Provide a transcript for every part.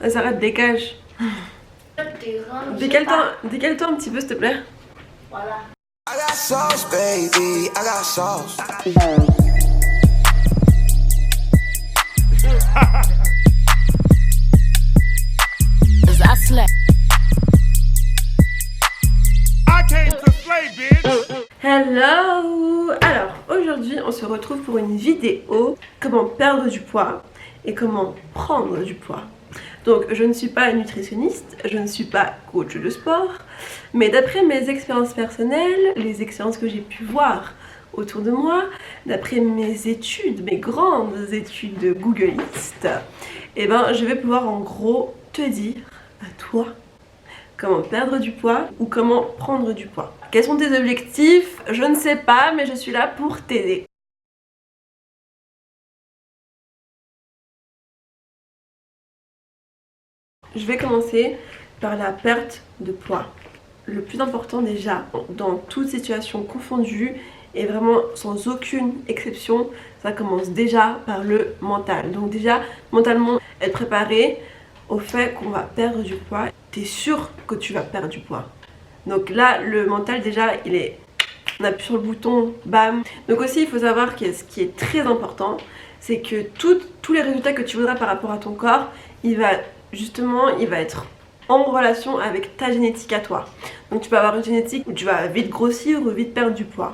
Sarah, dégage. Décale-toi un petit peu, s'il te plaît. Voilà. I got sauce, baby. I got sauce. I came to slay, bitch. Hello! Alors, aujourd'hui, on se retrouve pour une vidéo comment perdre du poids et comment prendre du poids. Donc, je ne suis pas nutritionniste, je ne suis pas coach de sport, mais d'après mes expériences personnelles, les expériences que j'ai pu voir autour de moi, d'après mes études, mes grandes études de Googleiste, et ben, je vais pouvoir en gros te dire à toi comment perdre du poids ou comment prendre du poids. Quels sont tes objectifs? Je ne sais pas, mais je suis là pour t'aider. Je vais commencer par la perte de poids. Le plus important déjà, dans toute situation confondue, et vraiment sans aucune exception, ça commence déjà par le mental. Donc déjà, mentalement, être préparé au fait qu'on va perdre du poids. T'es sûr que tu vas perdre du poids. Donc là, le mental déjà, on appuie sur le bouton, bam. Donc aussi, il faut savoir que ce qui est très important, c'est que tous les résultats que tu voudras par rapport à ton corps, il va être en relation avec ta génétique à toi. Donc tu peux avoir une génétique où tu vas vite grossir ou vite perdre du poids.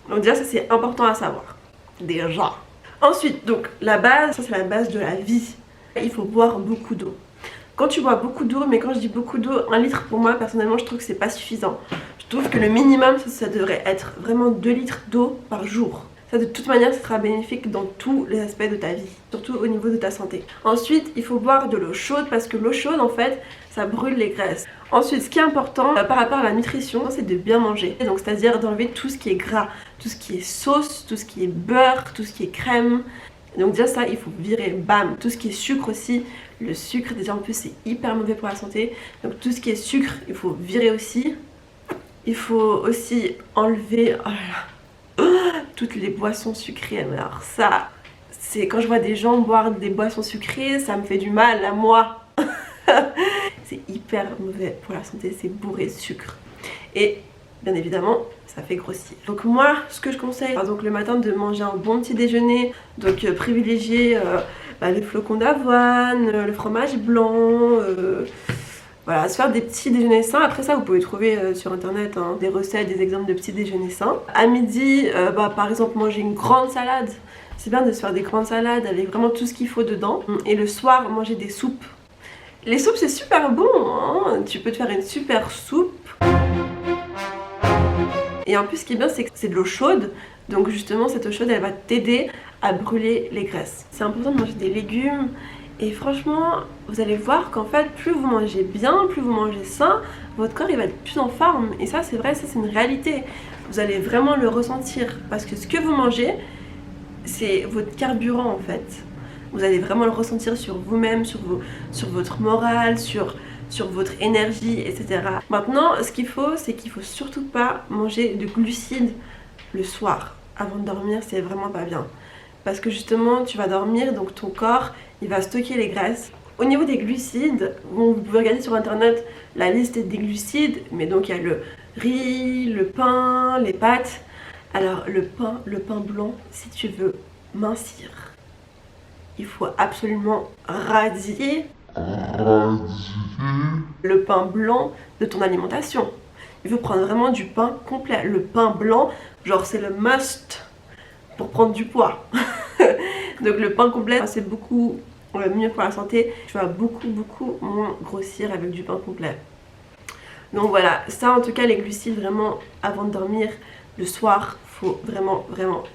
Donc déjà, ça c'est important à savoir. Déjà. Ensuite, donc la base, ça c'est la base de la vie. Il faut boire beaucoup d'eau. Quand tu bois beaucoup d'eau, mais quand je dis beaucoup d'eau, 1 litre pour moi personnellement je trouve que c'est pas suffisant. Je trouve que le minimum ça devrait être vraiment 2 litres d'eau par jour. Ça de toute manière ça sera bénéfique dans tous les aspects de ta vie, surtout au niveau de ta santé. Ensuite il faut boire de l'eau chaude parce que l'eau chaude en fait ça brûle les graisses. Ensuite ce qui est important par rapport à la nutrition c'est de bien manger. Donc c'est à dire d'enlever tout ce qui est gras, tout ce qui est sauce, tout ce qui est beurre, tout ce qui est crème. Donc déjà ça il faut virer, bam. Tout ce qui est sucre aussi, le sucre déjà en plus c'est hyper mauvais pour la santé. Donc tout ce qui est sucre il faut virer aussi. Il faut aussi enlever toutes les boissons sucrées. Alors ça c'est quand je vois des gens boire des boissons sucrées ça me fait du mal à moi. C'est hyper mauvais pour la santé, c'est bourré de sucre. Et bien évidemment ça fait grossir. Donc moi ce que je conseille, par exemple le matin de manger un bon petit déjeuner. Donc privilégier les flocons d'avoine, le fromage blanc, voilà, se faire des petits déjeuners sains. Après ça vous pouvez trouver sur internet des recettes, des exemples de petits déjeuners sains. À midi par exemple manger une grande salade. C'est bien de se faire des grandes salades avec vraiment tout ce qu'il faut dedans. Et le soir manger des soupes. Les soupes c'est super bon hein. Tu peux te faire une super soupe. Et en plus ce qui est bien c'est que c'est de l'eau chaude. Donc justement cette eau chaude elle va t'aider à brûler les graisses. C'est important de manger des légumes. Et franchement vous allez voir qu'en fait plus vous mangez bien, plus vous mangez sain, votre corps il va être plus en forme. Et ça c'est vrai, ça c'est une réalité. Vous allez vraiment le ressentir. Parce que ce que vous mangez c'est votre carburant en fait. Vous allez vraiment le ressentir sur vous-même, sur votre morale, sur votre énergie, etc. Maintenant, ce qu'il faut, c'est qu'il faut surtout pas manger de glucides le soir. Avant de dormir, c'est vraiment pas bien. Parce que justement, tu vas dormir, donc ton corps, il va stocker les graisses. Au niveau des glucides, bon, vous pouvez regarder sur internet la liste des glucides, mais donc il y a le riz, le pain, les pâtes. Alors le pain blanc, si tu veux mincir, il faut absolument radier le pain blanc de ton alimentation. Il faut prendre vraiment du pain complet. Le pain blanc, genre c'est le must pour prendre du poids. Donc le pain complet, c'est beaucoup mieux pour la santé. Tu vas beaucoup moins grossir avec du pain complet. Donc voilà, ça en tout cas les glucides vraiment avant de dormir le soir, faut vraiment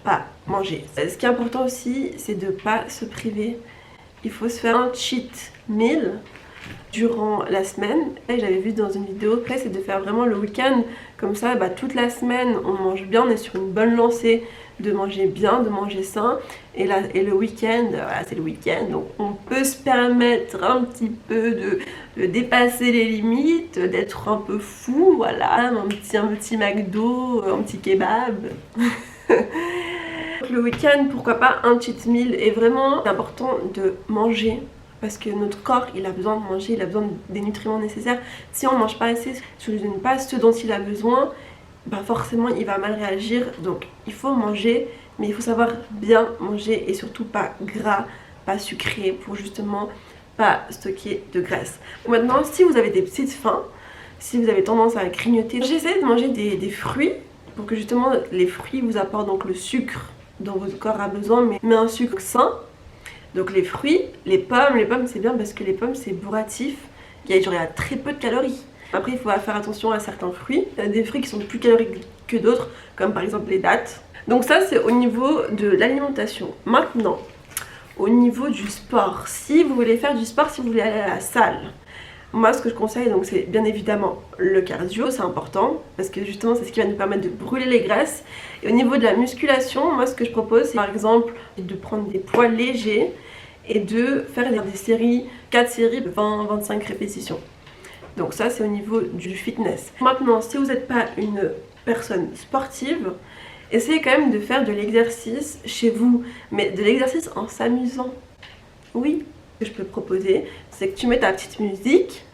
pas manger. Ce qui est important aussi, c'est de pas se priver. Il faut se faire un cheat meal durant la semaine. J'avais vu dans une vidéo, c'est de faire vraiment le week-end. Comme ça, toute la semaine, on mange bien, on est sur une bonne lancée de manger bien, de manger sain. Et le week-end, voilà, c'est le week-end, donc on peut se permettre un petit peu de dépasser les limites, d'être un peu fou, voilà, un petit McDo, un petit kebab. Le week-end, pourquoi pas un cheat meal. Et vraiment, c'est important de manger parce que notre corps il a besoin de manger, il a besoin des nutriments nécessaires. Si on mange pas assez, si on ne lui donne pas ce dont il a besoin, bah forcément il va mal réagir. Donc il faut manger, mais il faut savoir bien manger et surtout pas gras, pas sucré, pour justement pas stocker de graisse. Maintenant, si vous avez des petites faims, si vous avez tendance à grignoter, j'essaie de manger des fruits pour que justement les fruits vous apportent donc le sucre dont votre corps a besoin, mais un sucre sain. Donc les fruits, les pommes c'est bien parce que les pommes c'est bourratif, il y a très peu de calories. Après il faut faire attention à certains fruits, il y a des fruits qui sont plus caloriques que d'autres, comme par exemple les dattes. Donc ça c'est au niveau de l'alimentation. Maintenant, au niveau du sport, si vous voulez faire du sport, si vous voulez aller à la salle, moi ce que je conseille donc c'est bien évidemment le cardio, c'est important parce que justement c'est ce qui va nous permettre de brûler les graisses. Et au niveau de la musculation, moi ce que je propose c'est par exemple de prendre des poids légers et de faire des séries, 4 séries de 20-25 répétitions. Donc ça c'est au niveau du fitness. Maintenant si vous n'êtes pas une personne sportive, essayez quand même de faire de l'exercice chez vous, mais de l'exercice en s'amusant. Oui, ce que je peux te proposer, c'est que tu mets ta petite musique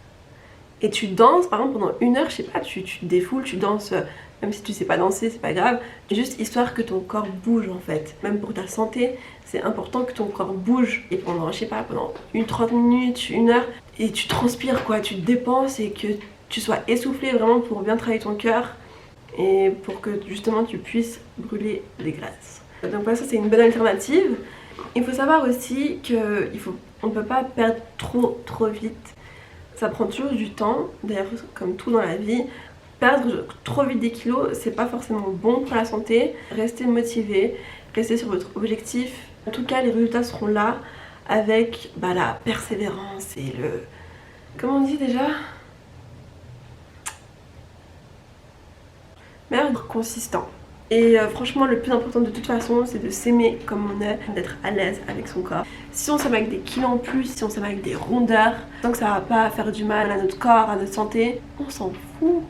et tu danses, par exemple pendant 1 heure, je sais pas, tu te défoules, tu danses, même si tu sais pas danser, c'est pas grave, juste histoire que ton corps bouge en fait. Même pour ta santé, c'est important que ton corps bouge, et pendant, je sais pas, pendant 30 minutes, 1 heure, et tu transpires quoi, tu te dépenses et que tu sois essoufflé vraiment pour bien travailler ton cœur et pour que justement tu puisses brûler les graisses. Donc voilà, ça c'est une bonne alternative. Il faut savoir aussi qu'on ne peut pas perdre trop vite. Ça prend toujours du temps, d'ailleurs comme tout dans la vie. Perdre trop vite des kilos, c'est pas forcément bon pour la santé. Restez motivé, restez sur votre objectif. En tout cas, les résultats seront là avec la persévérance et le... Comment on dit déjà? Merde, consistant. Et franchement, le plus important de toute façon, c'est de s'aimer comme on est, d'être à l'aise avec son corps. Si on s'aime avec des kilos en plus, si on s'aime avec des rondeurs, tant que ça va pas faire du mal à notre corps, à notre santé, on s'en fout.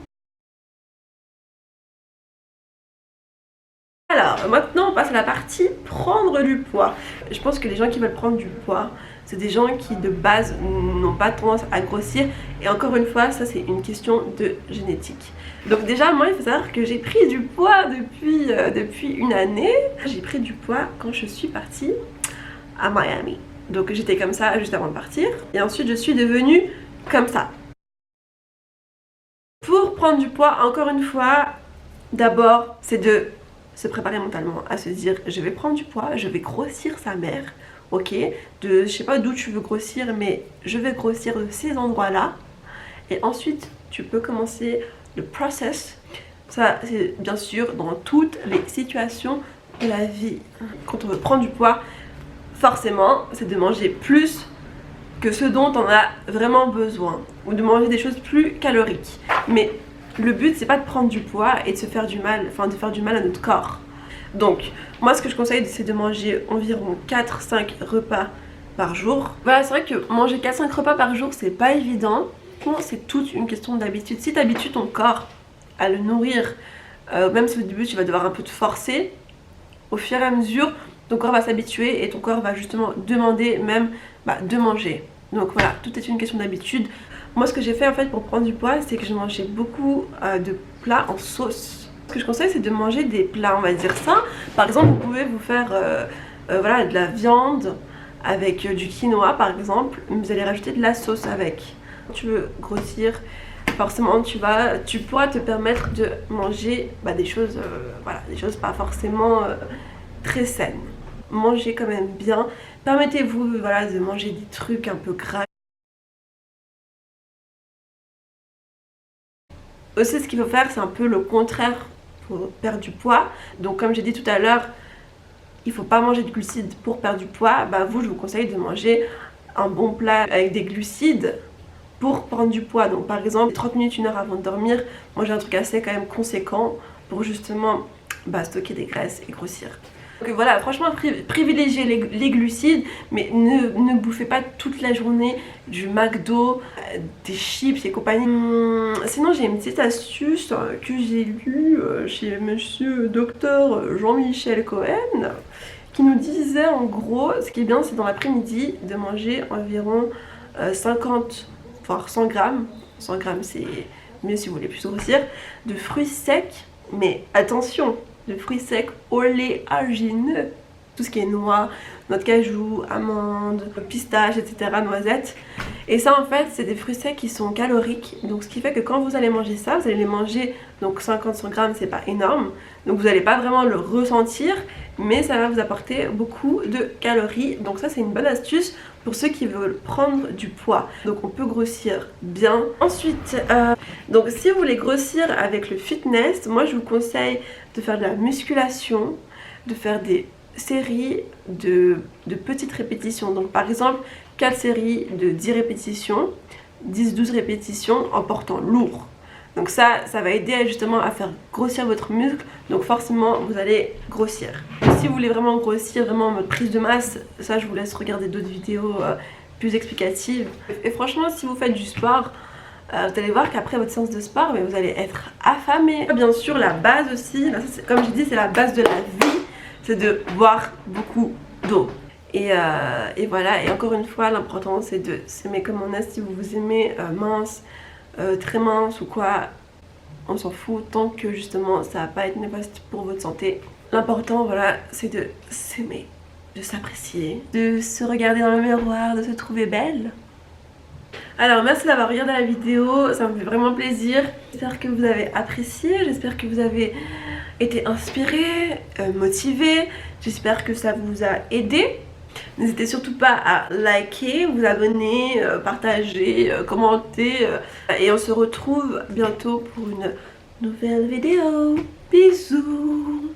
Alors, maintenant on passe à la partie prendre du poids. Je pense que les gens qui veulent prendre du poids, c'est des gens qui de base n'ont pas tendance à grossir. Et encore une fois, ça c'est une question de génétique. Donc déjà, moi il faut savoir que j'ai pris du poids depuis 1 année. J'ai pris du poids quand je suis partie à Miami. Donc j'étais comme ça juste avant de partir. Et ensuite je suis devenue comme ça. Pour prendre du poids, encore une fois, d'abord c'est de se préparer mentalement à se dire je vais prendre du poids, je vais grossir sa mère, ok, je sais pas d'où tu veux grossir, mais je vais grossir de ces endroits là. Et ensuite tu peux commencer le process. Ça c'est bien sûr dans toutes les situations de la vie. Quand on veut prendre du poids, forcément c'est de manger plus que ce dont on a vraiment besoin, ou de manger des choses plus caloriques. Mais le but c'est pas de prendre du poids et de se faire du mal, de faire du mal à notre corps. Donc moi ce que je conseille c'est de manger environ 4-5 repas par jour. Voilà, c'est vrai que manger 4-5 repas par jour c'est pas évident. C'est toute une question d'habitude. Si tu habitues ton corps à le nourrir, même si au début tu vas devoir un peu te forcer, au fur et à mesure ton corps va s'habituer et ton corps va justement demander même de manger. Donc voilà, tout est une question d'habitude. Moi ce que j'ai fait en fait pour prendre du poids, c'est que je mangeais beaucoup de plats en sauce. Ce que je conseille c'est de manger des plats, on va dire ça. Par exemple vous pouvez vous faire voilà, de la viande avec du quinoa par exemple. Vous allez rajouter de la sauce avec. Quand tu veux grossir, forcément tu pourras te permettre de manger des choses, voilà, des choses pas forcément très saines. Mangez quand même bien. Permettez-vous voilà, de manger des trucs un peu gras. Aussi ce qu'il faut faire c'est un peu le contraire pour perdre du poids. Donc comme j'ai dit tout à l'heure, il faut pas manger de glucides pour perdre du poids. Je vous conseille de manger un bon plat avec des glucides pour prendre du poids. Donc par exemple 30 minutes, 1 heure avant de dormir, manger un truc assez quand même conséquent pour justement stocker des graisses et grossir. Donc voilà, franchement privilégiez les glucides, mais ne bouffez pas toute la journée du McDo, des chips et compagnie. Sinon j'ai une petite astuce que j'ai lue chez monsieur docteur Jean-Michel Cohen, qui nous disait en gros, ce qui est bien c'est dans l'après-midi de manger environ 50 voire 100 grammes, 100 grammes c'est mieux si vous voulez plus grossir, de fruits secs, mais attention, de fruits secs oléagineux, tout ce qui est noix, noix de cajou, amandes, pistaches, etc., noisettes. Et ça en fait c'est des fruits secs qui sont caloriques, donc ce qui fait que quand vous allez manger ça, vous allez les manger, donc 50-100 grammes c'est pas énorme, donc vous n'allez pas vraiment le ressentir, mais ça va vous apporter beaucoup de calories, donc ça c'est une bonne astuce pour ceux qui veulent prendre du poids, donc on peut grossir bien. Ensuite, donc si vous voulez grossir avec le fitness, moi je vous conseille de faire de la musculation, de faire des séries de petites répétitions, donc par exemple 4 séries de 10 répétitions, 10-12 répétitions en portant lourd. Donc ça va aider justement à faire grossir votre muscle, donc forcément vous allez grossir. Si vous voulez vraiment grossir, vraiment en mode prise de masse, ça je vous laisse regarder d'autres vidéos plus explicatives. Et franchement si vous faites du sport, vous allez voir qu'après votre séance de sport, mais vous allez être affamé. Bien sûr la base aussi, là, comme je dis c'est la base de la vie, c'est de boire beaucoup d'eau. Et voilà, et encore une fois l'important c'est de s'aimer comme on est. Si vous vous aimez mince, très mince ou quoi, on s'en fout tant que justement ça va pas être néfaste pour votre santé. L'important voilà c'est de s'aimer, de s'apprécier, de se regarder dans le miroir, de se trouver belle. Alors merci d'avoir regardé la vidéo, ça me fait vraiment plaisir. J'espère que vous avez apprécié, j'espère que vous avez été inspiré, motivé, j'espère que ça vous a aidé. N'hésitez surtout pas à liker, vous abonner, partager, commenter. Et on se retrouve bientôt pour une nouvelle vidéo. Bisous!